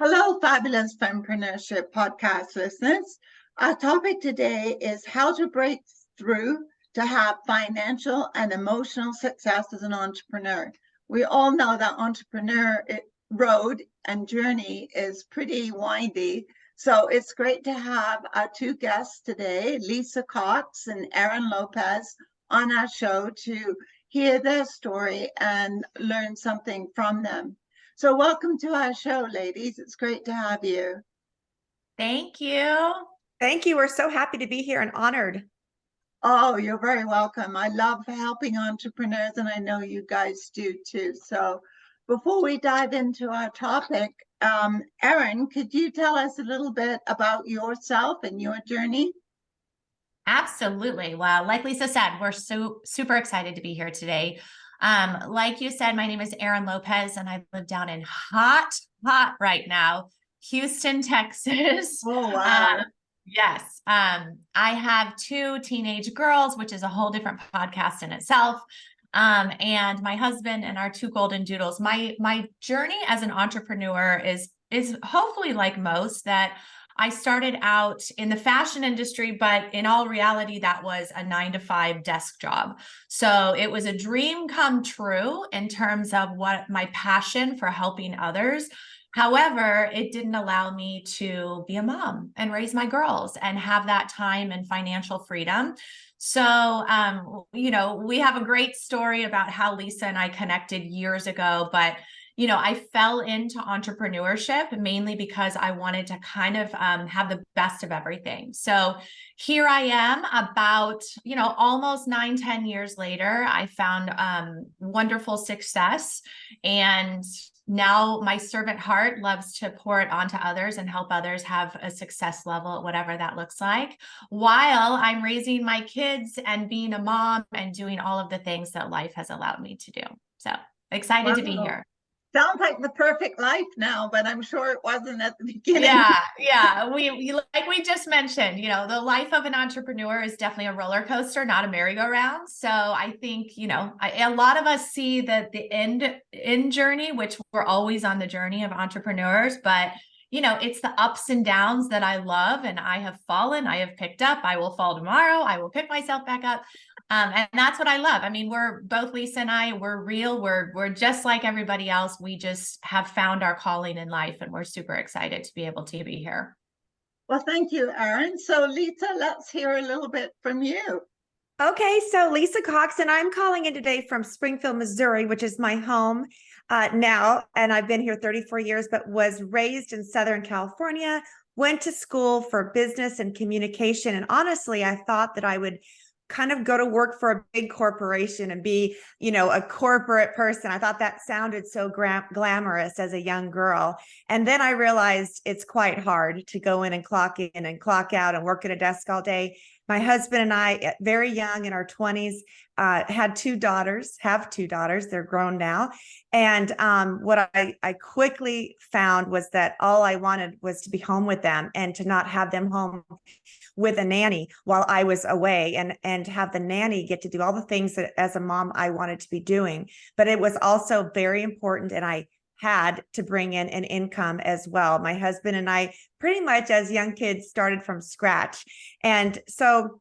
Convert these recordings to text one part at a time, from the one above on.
Hello, fabulous fempreneurship podcast listeners. Our topic today is how to break through to have financial and emotional success as an entrepreneur. We all know that entrepreneur road and journey is pretty windy. So it's great to have our two guests today, Lisa Cox and Erin Lopez, on our show to hear their story and learn something from them. So welcome to our show, ladies. It's great to have you. Thank you. Thank you. We're so happy to be here and honored. Oh, you're very welcome. I love helping entrepreneurs, and I know you guys do too. So before we dive into our topic, Erin, could you tell us a little bit about yourself and your journey? Absolutely. Well, like Lisa said, we're super excited to be here today. Like you said, my name is Erin Lopez, and I live down in hot right now, Houston, Texas. Oh, wow. Yes. I have two teenage girls, which is a whole different podcast in itself. And my husband and our two golden doodles. My journey as an entrepreneur is hopefully like most, that I started out in the fashion industry, but in all reality, that was a 9-to-5 desk job. So it was a dream come true in terms of what my passion for helping others. However, it didn't allow me to be a mom and raise my girls and have that time and financial freedom. So, we have a great story about how Lisa and I connected years ago, but I fell into entrepreneurship mainly because I wanted to kind of have the best of everything. So here I am about, almost 9-10 years later. I found wonderful success, and now my servant heart loves to pour it onto others and help others have a success level, whatever that looks like, while I'm raising my kids and being a mom and doing all of the things that life has allowed me to do. So excited to be here. Sounds like the perfect life now, but I'm sure it wasn't at the beginning. Yeah. We like we just mentioned, the life of an entrepreneur is definitely a roller coaster, not a merry-go-round. So I think, a lot of us see the end journey, which we're always on the journey of entrepreneurs, but it's the ups and downs that I love, and I have fallen, I have picked up, I will fall tomorrow, I will pick myself back up. And that's what I love. I mean, we're both, Lisa and I, we're real. We're just like everybody else. We just have found our calling in life, and we're super excited to be able to be here. Well, thank you, Erin. So Lisa, let's hear a little bit from you. Okay, so Lisa Cox, and I'm calling in today from Springfield, Missouri, which is my home now. And I've been here 34 years, but was raised in Southern California, went to school for business and communication. And honestly, I thought that I would kind of go to work for a big corporation and be, a corporate person. I thought that sounded so glamorous as a young girl. And then I realized it's quite hard to go in and clock out and work at a desk all day. My husband and I, very young in our 20s, have two daughters. They're grown now. And what I quickly found was that all I wanted was to be home with them and to not have them home with a nanny while I was away, and have the nanny get to do all the things that as a mom I wanted to be doing. But it was also very important, and I had to bring in an income as well. My husband and I pretty much as young kids started from scratch. And so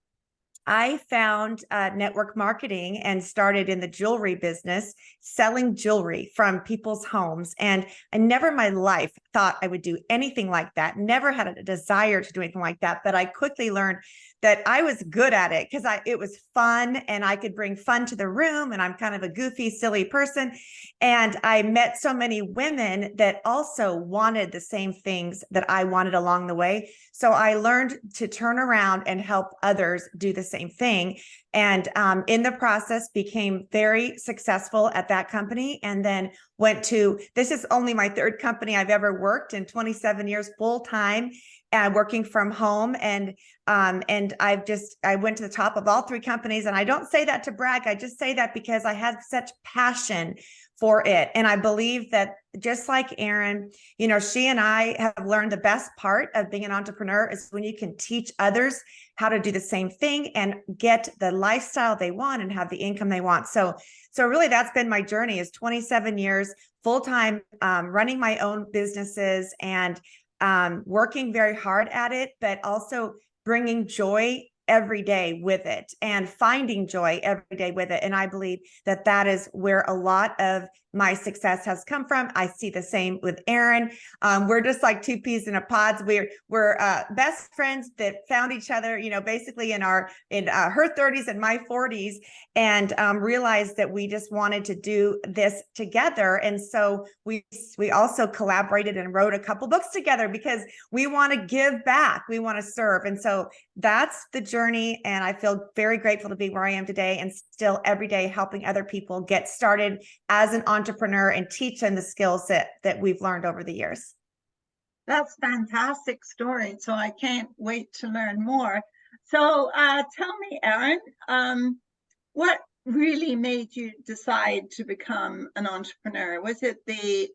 I found network marketing and started in the jewelry business, selling jewelry from people's homes. And I never in my life thought I would do anything like that. Never had a desire to do anything like that. But I quickly learned that I was good at it because it was fun and I could bring fun to the room. And I'm kind of a goofy, silly person. And I met so many women that also wanted the same things that I wanted along the way. So I learned to turn around and help others do the same thing. And in the process, became very successful at that company. And then this is only my third company I've ever worked in 27 years full time, working from home. And I went to the top of all three companies. And I don't say that to brag. I just say that because I had such passion for it. And I believe that just like Erin, she and I have learned the best part of being an entrepreneur is when you can teach others how to do the same thing and get the lifestyle they want and have the income they want. So really that's been my journey, is 27 years full-time, running my own businesses and working very hard at it, but also bringing joy every day with it and finding joy every day with it. And I believe that that is where a lot of my success has come from. I see the same with Erin. We're just like two peas in a pod. We're best friends that found each other, basically in her 30s and my 40s, and realized that we just wanted to do this together. And so we also collaborated and wrote a couple books together because we want to give back, we want to serve. And so that's the journey. And I feel very grateful to be where I am today and still every day helping other people get started as an entrepreneur and teach them the skills that we've learned over the years. That's a fantastic story. So I can't wait to learn more. So tell me, Erin, what really made you decide to become an entrepreneur? Was it the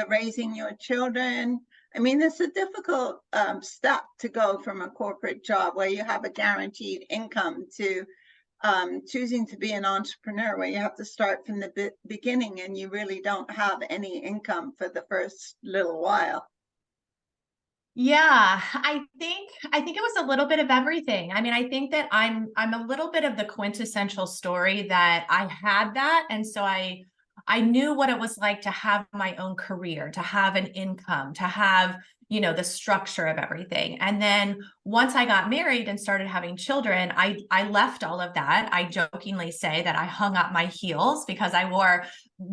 raising your children? I mean, it's a difficult step to go from a corporate job where you have a guaranteed income to choosing to be an entrepreneur where you have to start from the beginning and you really don't have any income for the first little while. Yeah, I think it was a little bit of everything. I mean, I think that I'm a little bit of the quintessential story that I had that. And so I knew what it was like to have my own career, to have an income, to have, the structure of everything. And then once I got married and started having children, I left all of that. I jokingly say that I hung up my heels because I wore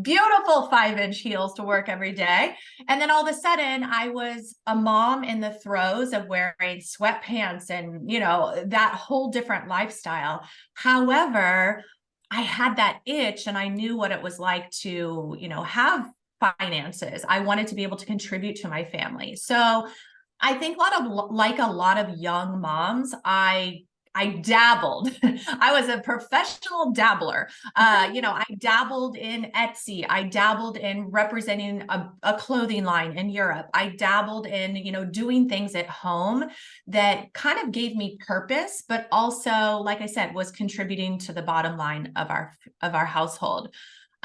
beautiful 5-inch heels to work every day. And then all of a sudden I was a mom in the throes of wearing sweatpants and, that whole different lifestyle. However, I had that itch and I knew what it was like to, have finances. I wanted to be able to contribute to my family. So I think a lot of young moms, I dabbled. I was a professional dabbler. I dabbled in Etsy. I dabbled in representing a clothing line in Europe. I dabbled in, doing things at home that kind of gave me purpose, but also, like I said, was contributing to the bottom line of our household.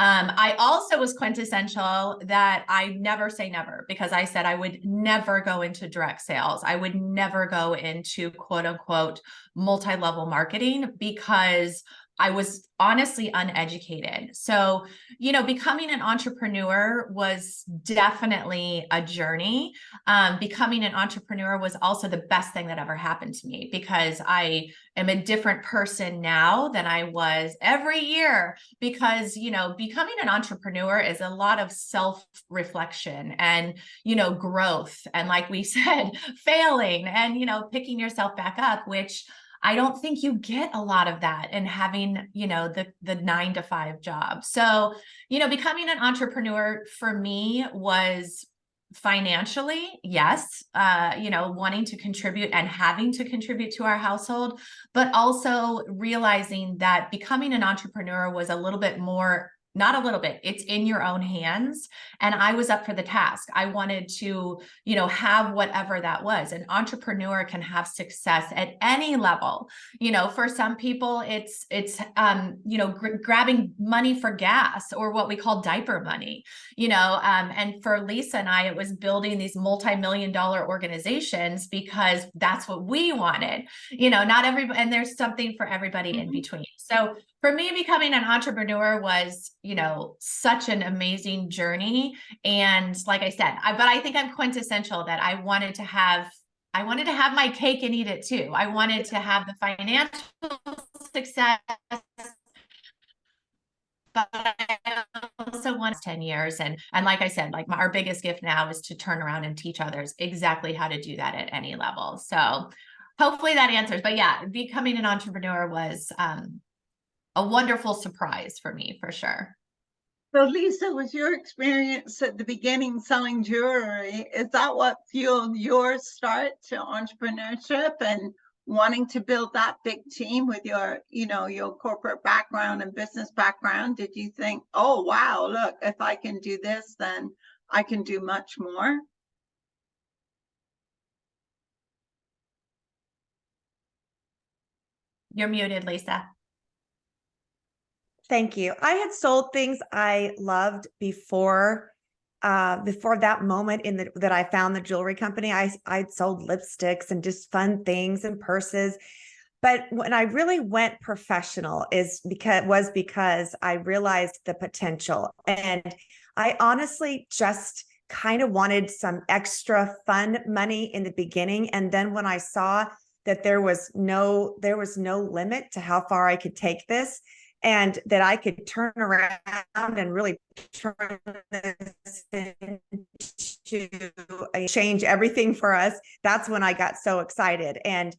I also was quintessential that I never say never, because I said I would never go into direct sales. I would never go into quote unquote multi-level marketing because I was honestly uneducated. So, becoming an entrepreneur was definitely a journey. Becoming an entrepreneur was also the best thing that ever happened to me because I am a different person now than I was every year because, becoming an entrepreneur is a lot of self-reflection and, growth. And like we said, failing and, picking yourself back up, which I don't think you get a lot of that in having, the 9-to-5 job. So, becoming an entrepreneur for me was financially, yes, wanting to contribute and having to contribute to our household, but also realizing that becoming an entrepreneur was a little bit more, not a little bit, it's in your own hands. And I was up for the task. I wanted to, have whatever that was. An entrepreneur can have success at any level. For some people, it's grabbing money for gas or what we call diaper money, and for Lisa and I, it was building these multi-million-dollar organizations because that's what we wanted, not everybody, and there's something for everybody in between. So for me, becoming an entrepreneur was, such an amazing journey. And like I said, but I think I'm quintessential that I wanted to have my cake and eat it too. I wanted to have the financial success, but I also want 10 years. And like I said, like our biggest gift now is to turn around and teach others exactly how to do that at any level. So hopefully that answers, but yeah, becoming an entrepreneur was, a wonderful surprise for me, for sure. So Lisa, was your experience at the beginning selling jewelry, is that what fueled your start to entrepreneurship and wanting to build that big team with your, your corporate background and business background? Did you think, oh, wow, look, if I can do this, then I can do much more? You're muted, Lisa. Thank you. I had sold things I loved before that moment that I found the jewelry company. I'd sold lipsticks and just fun things and purses. But when I really went professional because I realized the potential. And I honestly just kind of wanted some extra fun money in the beginning. And then when I saw that there was no limit to how far I could take this, and that I could turn around and really turn this into change everything for us, that's when I got so excited. And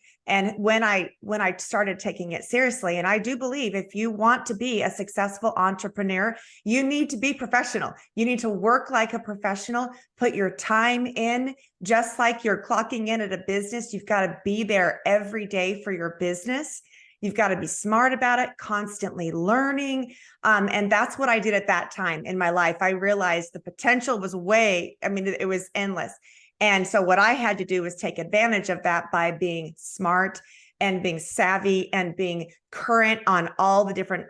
when I started taking it seriously, and I do believe if you want to be a successful entrepreneur, you need to be professional. You need to work like a professional, put your time in, just like you're clocking in at a business. You've got to be there every day for your business. You've got to be smart about it, constantly learning. And that's what I did at that time in my life. I realized the potential was it was endless. And so what I had to do was take advantage of that by being smart and being savvy and being current on all the different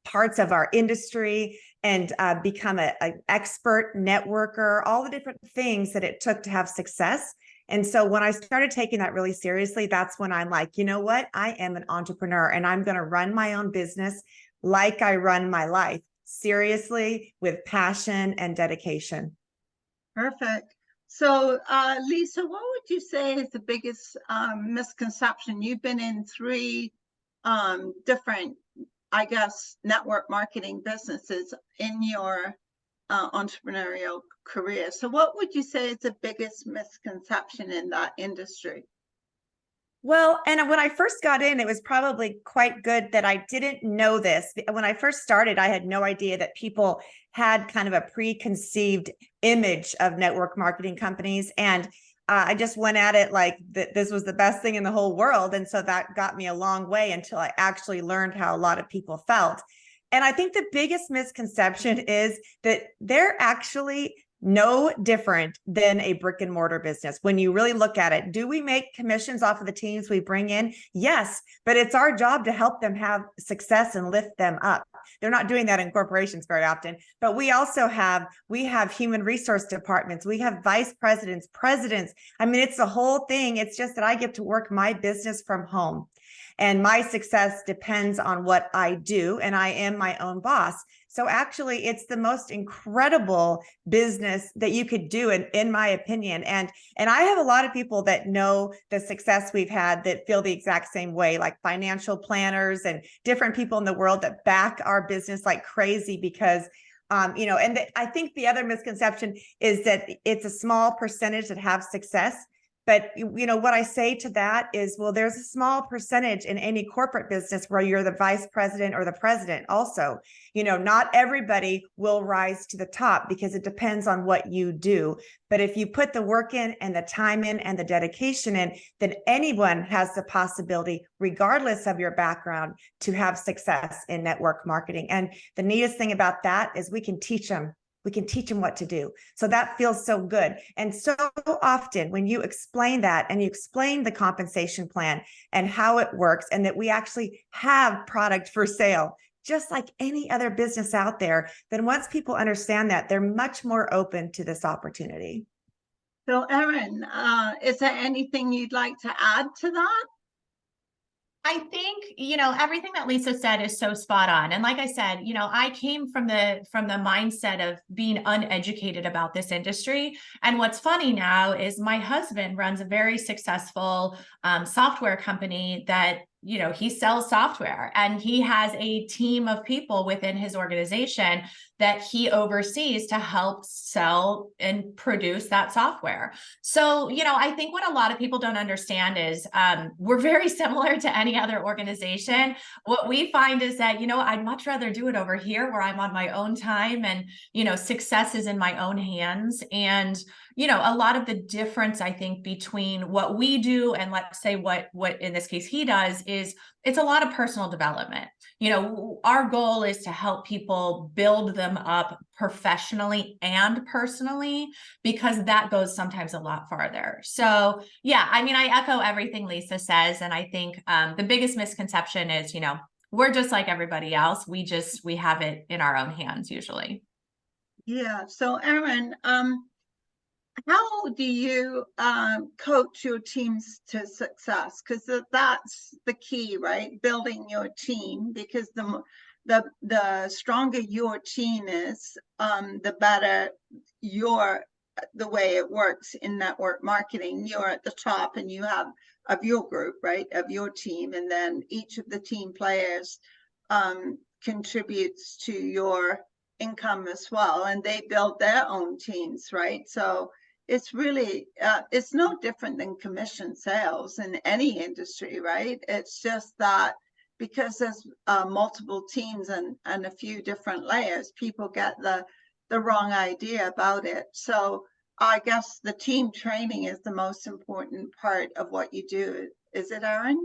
parts of our industry, and become an expert networker, all the different things that it took to have success. And so when I started taking that really seriously, that's when I'm like, you know what? I am an entrepreneur, and I'm going to run my own business like I run my life, seriously, with passion and dedication. Perfect. So, Lisa, what would you say is the biggest misconception? You've been in 3 different, I guess, network marketing businesses in your entrepreneurial career. So what would you say is the biggest misconception in that industry? Well, and when I first got in, it was probably quite good that I didn't know this. When I first started, I had no idea that people had kind of a preconceived image of network marketing companies. And I just went at it like this was the best thing in the whole world. And so that got me a long way until I actually learned how a lot of people felt. And I think the biggest misconception is that they're actually no different than a brick and mortar business. When you really look at it, do we make commissions off of the teams we bring in? Yes, but it's our job to help them have success and lift them up. They're not doing that in corporations very often, but we have human resource departments. We have vice presidents, presidents. I mean, it's the whole thing. It's just that I get to work my business from home. And my success depends on what I do, and I am my own boss. So actually, it's the most incredible business that you could do, in my opinion. And I have a lot of people that know the success we've had that feel the exact same way, like financial planners and different people in the world that back our business like crazy because I think the other misconception is that it's a small percentage that have success. But, what I say to that is, well, there's a small percentage in any corporate business where you're the vice president or the president also. Not everybody will rise to the top because it depends on what you do. But if you put the work in and the time in and the dedication in, then anyone has the possibility, regardless of your background, to have success in network marketing. And the neatest thing about that is we can teach them. We can teach them what to do. So that feels so good. And so often when you explain that and you explain the compensation plan and how it works, and that we actually have product for sale, just like any other business out there, then once people understand that, they're much more open to this opportunity. So, Erin, is there anything you'd like to add to that? I think, everything that Lisa said is so spot on. And like I said, I came from the mindset of being uneducated about this industry. And what's funny now is my husband runs a very successful software company that, he sells software, and he has a team of people within his organization that he oversees to help sell and produce that software. So, I think what a lot of people don't understand is we're very similar to any other organization. What we find is that, I'd much rather do it over here where I'm on my own time and, success is in my own hands. And, a lot of the difference, I think, between what we do and let's say what in this case he does is it's a lot of personal development. Our goal is to help people build them up professionally and personally, because that goes sometimes a lot farther. So yeah, I echo everything Lisa says. And I think the biggest misconception is, we're just like everybody else. We have it in our own hands usually. Yeah. So Erin, how do you coach your teams to success? Because that's the key, right? Building your team, because the stronger your team is, the better the way it works in network marketing. You're at the top and you have of your group, right? Of your team, and then each of the team players contributes to your income as well, and they build their own teams, right? So it's really it's no different than commission sales in any industry, right? It's just that because there's multiple teams and a few different layers, people get the wrong idea about it. So I guess the team training is the most important part of what you do. Is it, Erin?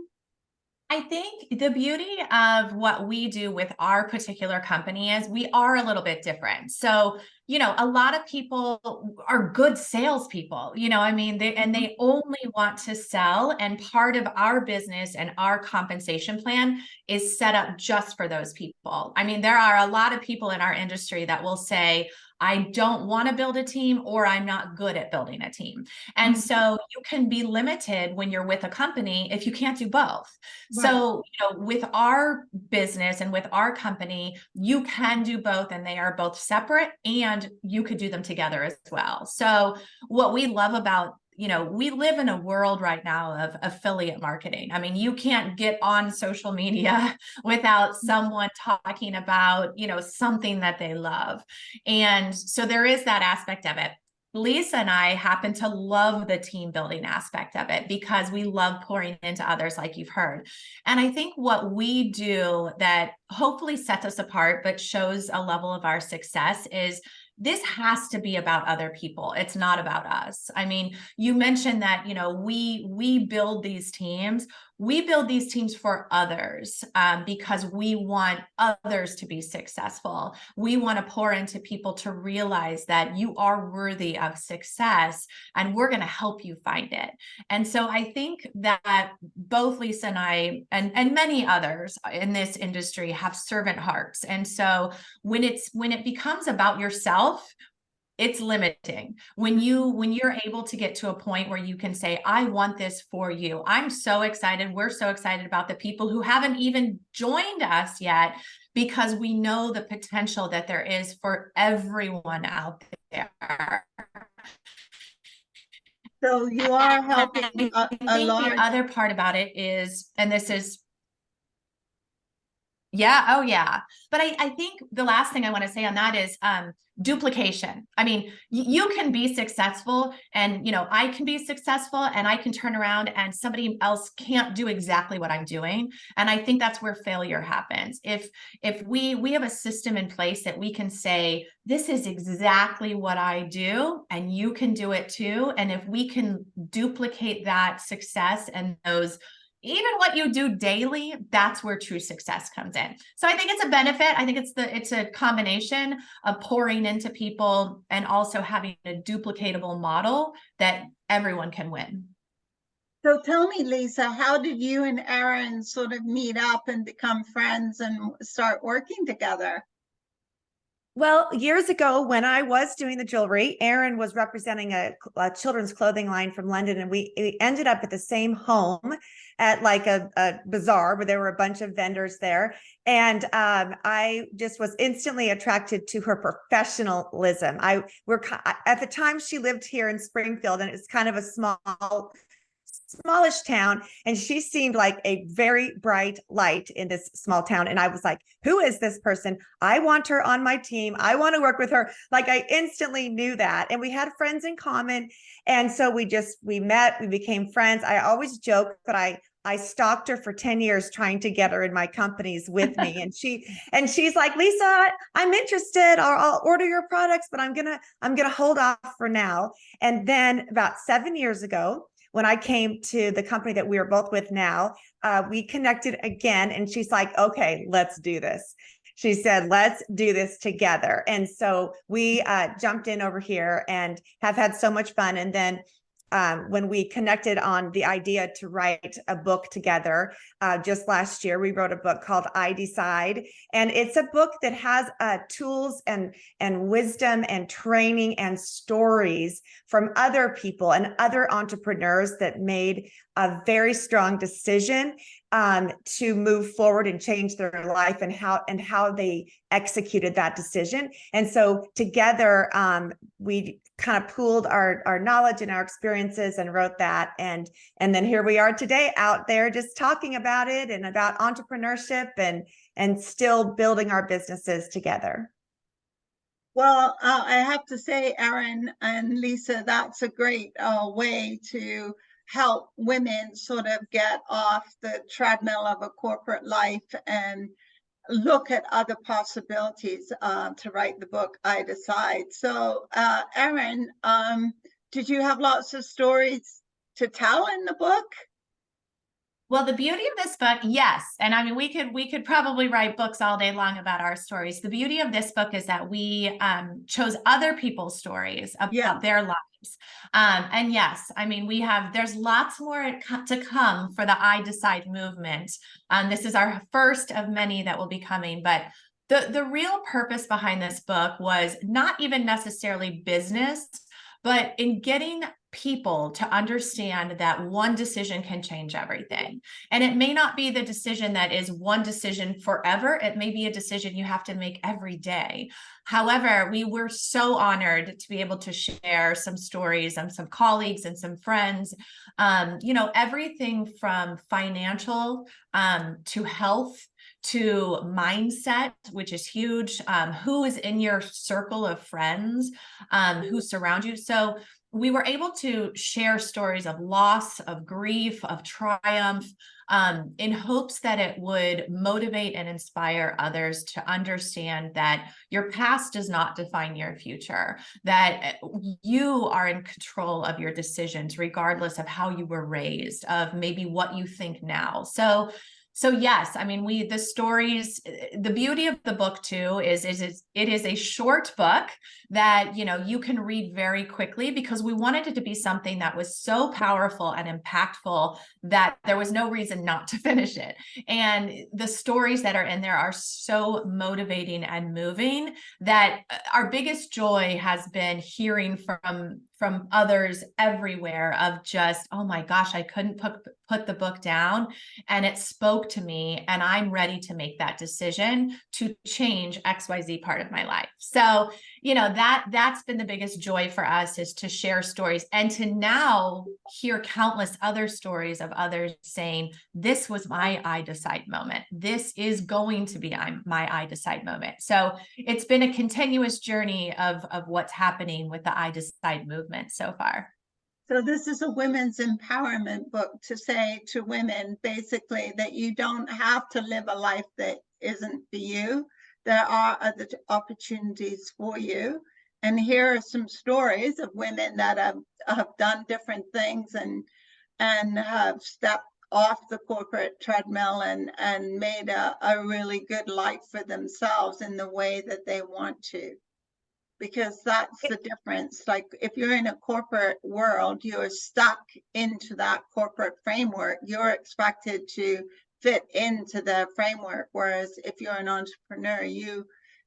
I think the beauty of what we do with our particular company is we are a little bit different. So, a lot of people are good salespeople, I mean, they only want to sell. And part of our business and our compensation plan is set up just for those people. I mean, there are a lot of people in our industry that will say, I don't want to build a team, or I'm not good at building a team. And so you can be limited when you're with a company if you can't do both. Right. So, with our business and with our company, you can do both, and they are both separate, and you could do them together as well. So what we love about we live in a world right now of affiliate marketing. I mean, you can't get on social media without someone talking about, something that they love. And so there is that aspect of it. Lisa and I happen to love the team building aspect of it because we love pouring into others, like you've heard. And I think what we do that hopefully sets us apart, but shows a level of our success is this has to be about other people. It's not about us. I mean, you mentioned that, we build these teams. We build these teams for others because we want others to be successful. We want to pour into people to realize that you are worthy of success, and we're going to help you find it. And so I think that both Lisa and I and many others in this industry have servant hearts. And so when it becomes about yourself, it's limiting. When you're able to get to a point where you can say, I want this for you. I'm so excited. We're so excited about the people who haven't even joined us yet, because we know the potential that there is for everyone out there. So you are helping I think the other part about it is, and this is, yeah. Oh, yeah. But I think the last thing I want to say on that is duplication. I mean, you can be successful, and, I can be successful, and I can turn around and somebody else can't do exactly what I'm doing. And I think that's where failure happens. If we have a system in place that we can say, this is exactly what I do, and you can do it too. And if we can duplicate that success and even what you do daily, that's where true success comes in. So I think it's a benefit. I think it's a combination of pouring into people and also having a duplicatable model that everyone can win. So tell me, Lisa, how did you and Erin sort of meet up and become friends and start working together? Well, years ago, when I was doing the jewelry, Erin was representing a children's clothing line from London, and we ended up at the same home at like a bazaar where there were a bunch of vendors there. And I just was instantly attracted to her professionalism. At the time, she lived here in Springfield, and it's kind of a smallish town, and she seemed like a very bright light in this small town. And I was like, who is this person? I want her on my team. I want to work with her. Like, I instantly knew that. And we had friends in common. And so we met, we became friends. I always joke that I stalked her for 10 years trying to get her in my companies with me. And she's like, Lisa, I'm interested. I'll order your products, but I'm going to hold off for now. And then about 7 years ago, when I came to the company that we are both with now, we connected again, and she's like, okay, let's do this. She said, let's do this together. And so we jumped in over here and have had so much fun. And then when we connected on the idea to write a book together just last year. We wrote a book called I Decide, and it's a book that has tools and wisdom and training and stories from other people and other entrepreneurs that made a very strong decision to move forward and change their life, and how they executed that decision. And so together, we kind of pooled our knowledge and our experiences and wrote that. And then here we are today, out there just talking about it and about entrepreneurship and still building our businesses together. Well, I have to say, Erin and Lisa, that's a great way to help women sort of get off the treadmill of a corporate life and look at other possibilities to write the book I Decide. So Erin, did you have lots of stories to tell in the book? Well, the beauty of this book, yes. And I mean, we could probably write books all day long about our stories. The beauty of this book is that we chose other people's stories about their lives. And yes, I mean, there's lots more to come for the I Decide movement. This is our first of many that will be coming, but the real purpose behind this book was not even necessarily business, but in getting people to understand that one decision can change everything. And it may not be the decision that is one decision forever. It may be a decision you have to make every day. However, we were so honored to be able to share some stories and some colleagues and some friends, everything from financial to health to mindset, which is huge. Who is in your circle of friends who surround you? So we were able to share stories of loss, of grief, of triumph, in hopes that it would motivate and inspire others to understand that your past does not define your future, that you are in control of your decisions, regardless of how you were raised, of maybe what you think now. So yes, I mean, the stories, the beauty of the book too, is it is a short book that, you can read very quickly, because we wanted it to be something that was so powerful and impactful that there was no reason not to finish it. And the stories that are in there are so motivating and moving that our biggest joy has been hearing from others everywhere of just, oh my gosh, I couldn't put the book down, and it spoke to me, and I'm ready to make that decision to change XYZ part of my life. So, that's been the biggest joy for us, is to share stories and to now hear countless other stories of others saying, this was my I Decide moment. This is going to be my I Decide moment. So it's been a continuous journey of what's happening with the I Decide movement so far. So this is a women's empowerment book to say to women, basically, that you don't have to live a life that isn't for you. There are other opportunities for you. And here are some stories of women that have done different things and have stepped off the corporate treadmill and made a really good life for themselves in the way that they want to. Because that's the difference. Like, if you're in a corporate world, you're stuck into that corporate framework. You're expected to fit into the framework. Whereas if you're an entrepreneur, you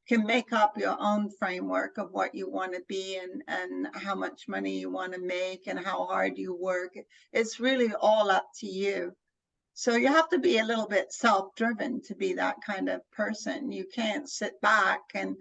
can make up your own framework of what you want to be and how much money you want to make and how hard you work. It's really all up to you. So you have to be a little bit self-driven to be that kind of person. You can't sit back and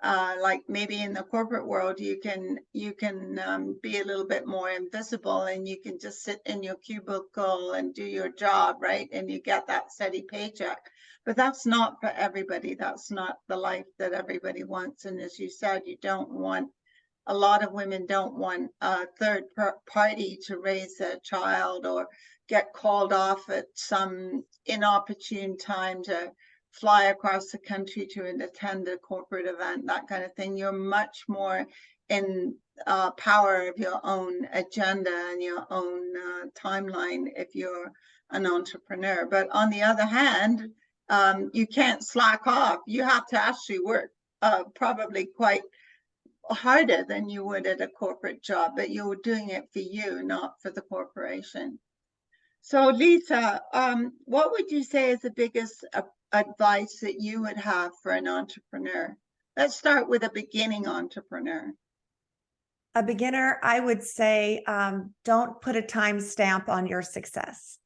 like maybe in the corporate world, you can be a little bit more invisible, and you can just sit in your cubicle and do your job, right? And you get that steady paycheck. But that's not for everybody. That's not the life that everybody wants. And as you said, a lot of women don't want a third party to raise their child, or get called off at some inopportune time to fly across the country to attend a corporate event, that kind of thing. You're much more in power of your own agenda and your own timeline if you're an entrepreneur. But on the other hand, you can't slack off. You have to actually work probably quite harder than you would at a corporate job, but you're doing it for you, not for the corporation. So Lisa, what would you say is the biggest advice that you would have for an entrepreneur? Let's start with a beginning entrepreneur. A beginner, I would say, don't put a time stamp on your success.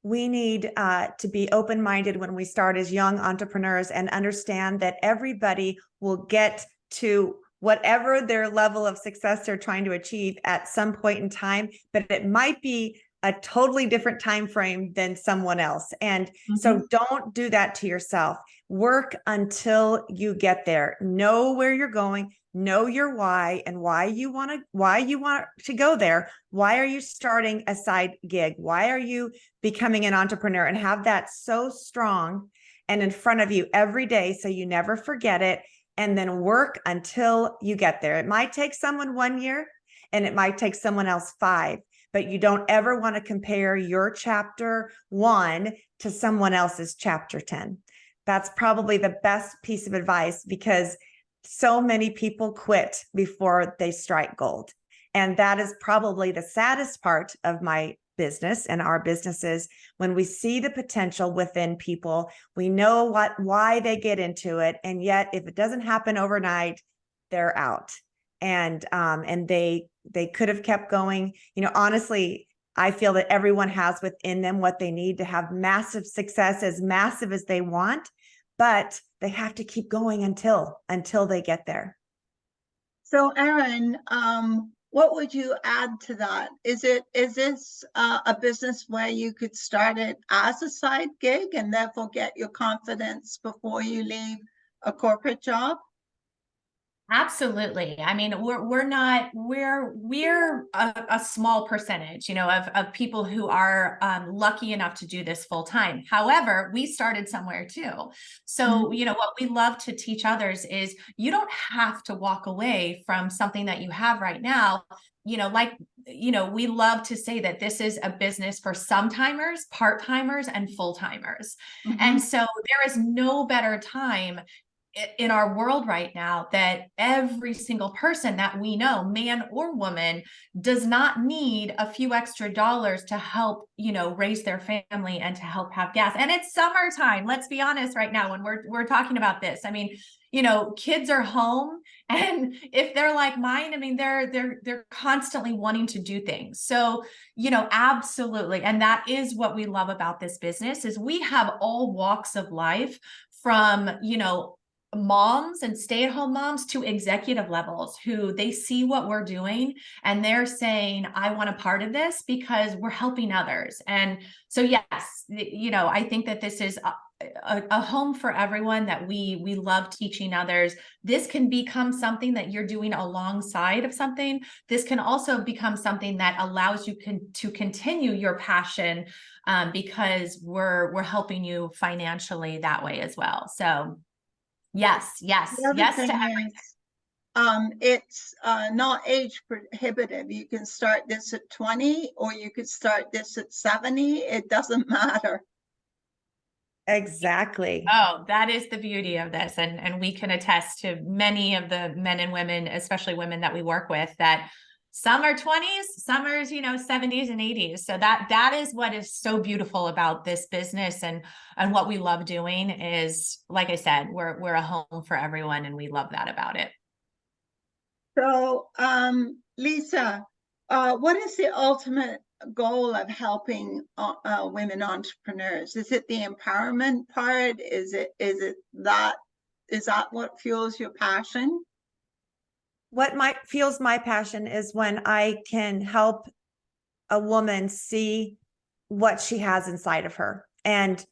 We need to be open-minded when we start as young entrepreneurs and understand that everybody will get to whatever their level of success they're trying to achieve at some point in time, but it might be a totally different time frame than someone else. And so don't do that to yourself. Work until you get there. Know where you're going, know your why and why you want to go there. Why are you starting a side gig? Why are you becoming an entrepreneur? And have that so strong and in front of you every day so you never forget it. And then work until you get there. It might take someone 1 year and it might take someone else 5. But you don't ever want to compare your chapter 1 to someone else's chapter 10. That's probably the best piece of advice, because so many people quit before they strike gold. And that is probably the saddest part of my business and our businesses. When we see the potential within people, we know why they get into it. And yet if it doesn't happen overnight, they're out. And they could have kept going. Honestly, I feel that everyone has within them what they need to have massive success, as massive as they want, but they have to keep going until they get there. So Erin, what would you add to that? Is this a business where you could start it as a side gig and therefore get your confidence before you leave a corporate job? Absolutely. I mean, we're a small percentage, of people who are lucky enough to do this full time. However, we started somewhere too. So, what we love to teach others is you don't have to walk away from something that you have right now. We love to say that this is a business for some-timers, part-timers, and full-timers. And so there is no better time in our world right now that every single person that we know, man or woman, does not need a few extra dollars to help, raise their family and to help have gas. And it's summertime. Let's be honest right now when we're talking about this. I mean, kids are home, and if they're like mine, I mean, they're constantly wanting to do things. So, absolutely. And that is what we love about this business is we have all walks of life from, moms and stay-at-home moms to executive levels who they see what we're doing and they're saying, I want a part of this because we're helping others. And so, yes, I think that this is a home for everyone, that we love teaching others. This can become something that you're doing alongside of something. This can also become something that allows you to continue your passion because we're helping you financially that way as well. So yes to everything. It's not age prohibitive. You can start this at 20 or you could start this at 70. It doesn't matter. Exactly. Oh, that is the beauty of this. And we can attest to many of the men and women, especially women that we work with, that some are 20s, some are, 70s and 80s. So that is what is so beautiful about this business, and what we love doing is, like I said, we're a home for everyone, and we love that about it. So, Lisa, what is the ultimate goal of helping women entrepreneurs? Is it the empowerment part? Is that what fuels your passion? What fuels my passion is when I can help a woman see what she has inside of her and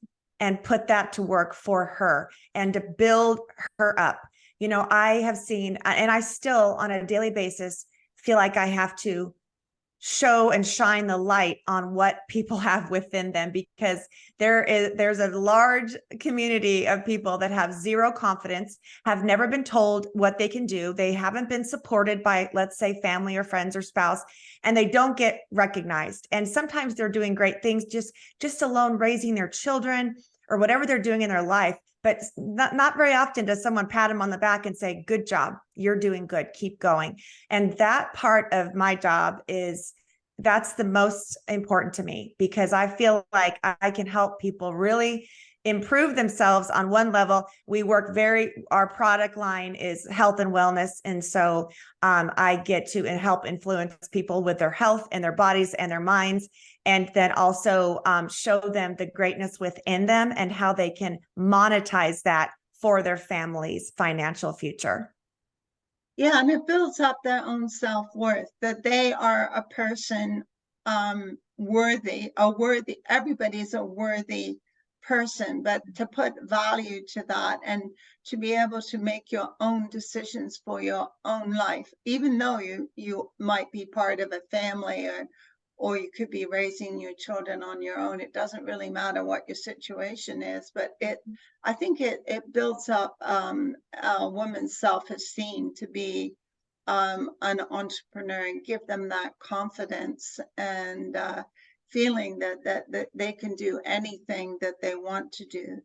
put that to work for her and to build her up. I have seen, and I still on a daily basis feel like I have to show and shine the light on what people have within them, because there's a large community of people that have zero confidence, have never been told what they can do. They haven't been supported by, let's say, family or friends or spouse, and they don't get recognized. And sometimes they're doing great things, just alone raising their children or whatever they're doing in their life, but not very often does someone pat them on the back and say, good job, you're doing good, keep going. And that part of my job that's the most important to me, because I feel like I can help people really improve themselves on one level. We work our product line is health and wellness. And so I get to help influence people with their health and their bodies and their minds, and then also show them the greatness within them and how they can monetize that for their family's financial future. Yeah, and it builds up their own self-worth, that they are a person worthy, everybody's a worthy person, but to put value to that and to be able to make your own decisions for your own life, even though you might be part of a family, or you could be raising your children on your own. It doesn't really matter what your situation is, but I think it builds up a woman's self-esteem to be an entrepreneur, and give them that confidence and feeling that they can do anything that they want to do.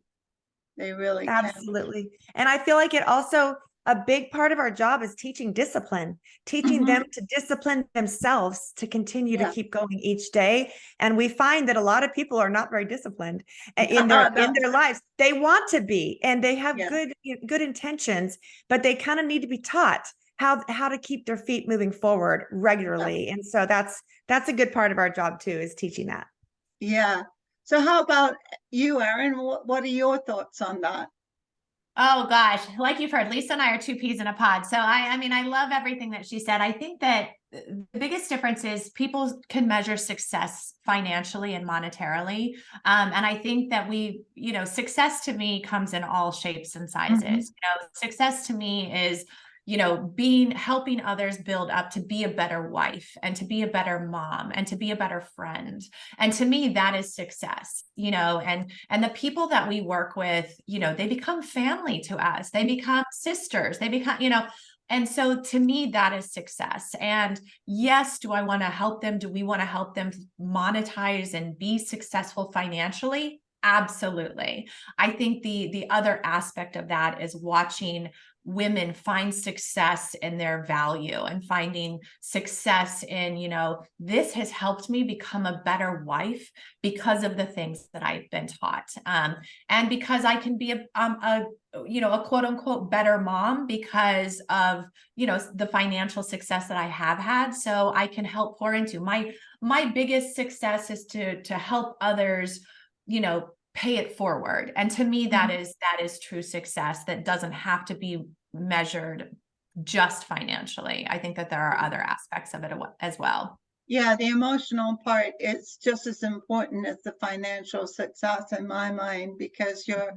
They really can. Absolutely. And I feel like it also, a big part of our job is teaching discipline, teaching them to discipline themselves to continue to keep going each day. And we find that a lot of people are not very disciplined in their lives. They want to be, and they have good intentions, but they kind of need to be taught how to keep their feet moving forward regularly. And so that's a good part of our job too, is teaching that. Yeah. So how about you, Erin? What are your thoughts on that? Oh gosh, like you've heard, Lisa and I are two peas in a pod. So I mean, I love everything that she said. I think that the biggest difference is people can measure success financially and monetarily. And I think that success to me comes in all shapes and sizes. Success to me is helping others build up to be a better wife, and to be a better mom, and to be a better friend. And to me, that is success, and the people that we work with, they become family to us. They become sisters, they become, and so to me, that is success. And yes, do I want to help them? Do we want to help them monetize and be successful financially? Absolutely. I think the other aspect of that is watching women find success in their value, and finding success in, this has helped me become a better wife because of the things that I've been taught. And because I can be a quote unquote better mom because of, the financial success that I have had. So I can help pour into my biggest success is to help others, pay it forward. And to me, that is true success that doesn't have to be measured just financially. I think that there are other aspects of it as well. Yeah, the emotional part is just as important as the financial success in my mind, because if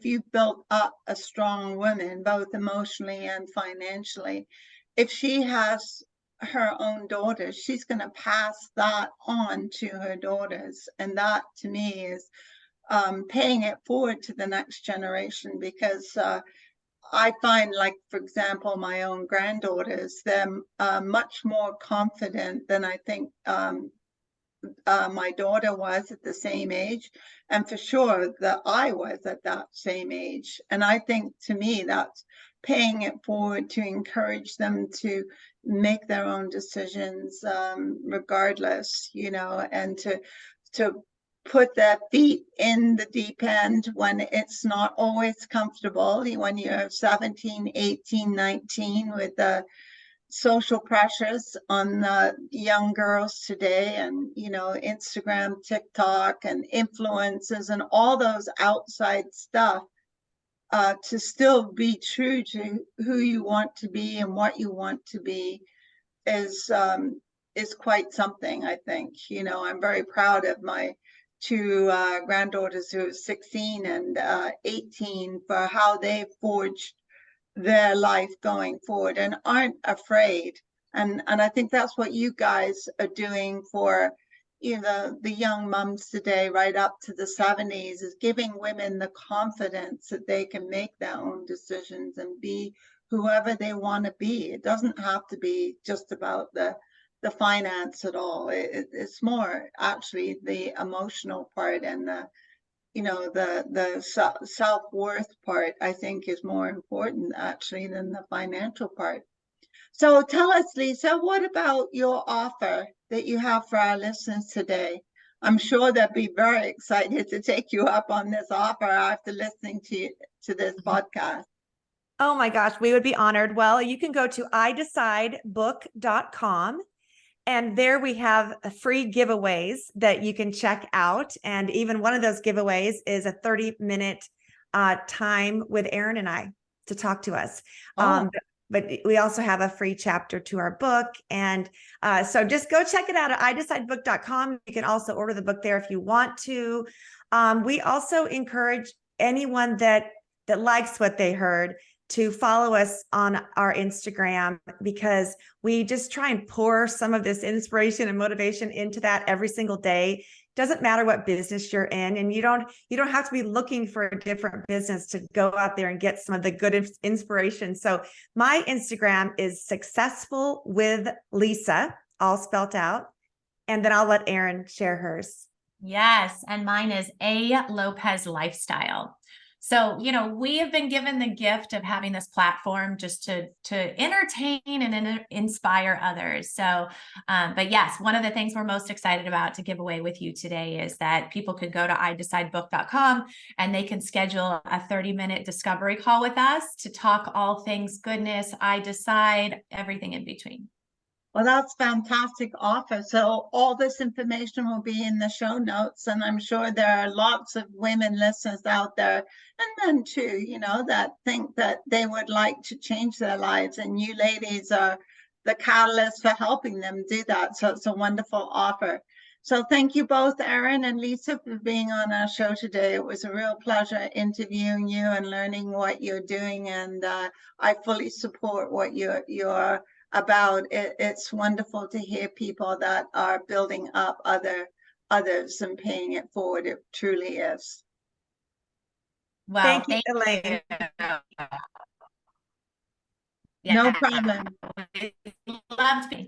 you built up a strong woman, both emotionally and financially, if she has her own daughters, she's going to pass that on to her daughters. And that to me is paying it forward to the next generation, because I find, like, for example, my own granddaughters, they're much more confident than I think my daughter was at the same age, and for sure that I was at that same age. And I think, to me, that's paying it forward to encourage them to make their own decisions, regardless, and to put their feet in the deep end when it's not always comfortable, when you're 17, 18, 19, with the social pressures on the young girls today, and Instagram, TikTok, and influences, and all those outside stuff, to still be true to who you want to be and what you want to be is quite something. I think, I'm very proud of my two granddaughters, who are 16 and 18, for how they forged their life going forward and aren't afraid. And I think that's what you guys are doing for the young moms today, right up to the 70s, is giving women the confidence that they can make their own decisions and be whoever they want to be. It doesn't have to be just about the finance at all. It's more actually the emotional part and the self-worth part, I think, is more important actually than the financial part. So tell us, Lisa, what about your offer that you have for our listeners today? I'm sure they'll be very excited to take you up on this offer after listening to this podcast. Oh my gosh, we would be honored. Well, you can go to iDecideBook.com. And there we have free giveaways that you can check out. And even one of those giveaways is a 30-minute time with Erin and I to talk to us. But we also have a free chapter to our book. And so just go check it out at iDecideBook.com. You can also order the book there if you want to. We also encourage anyone that likes what they heard to follow us on our Instagram, because we just try and pour some of this inspiration and motivation into that every single day. Doesn't matter what business you're in, and you don't have to be looking for a different business to go out there and get some of the good inspiration. So my Instagram is Successful with Lisa, all spelt out. And then I'll let Erin share hers. Yes. And mine is A Lopez Lifestyle. So, we have been given the gift of having this platform just to entertain and inspire others. So, but yes, one of the things we're most excited about to give away with you today is that people could go to iDecideBook.com and they can schedule a 30-minute discovery call with us to talk all things goodness, I Decide, everything in between. Well, that's fantastic offer. So all this information will be in the show notes, and I'm sure there are lots of women listeners out there, and men too, that think that they would like to change their lives, and you ladies are the catalyst for helping them do that. So it's a wonderful offer. So thank you both, Erin and Lisa, for being on our show today. It was a real pleasure interviewing you and learning what you're doing, and I fully support what you're about. It's wonderful to hear people that are building up others and paying it forward. It truly is. Well, thank you, Elaine. No problem. Loved me.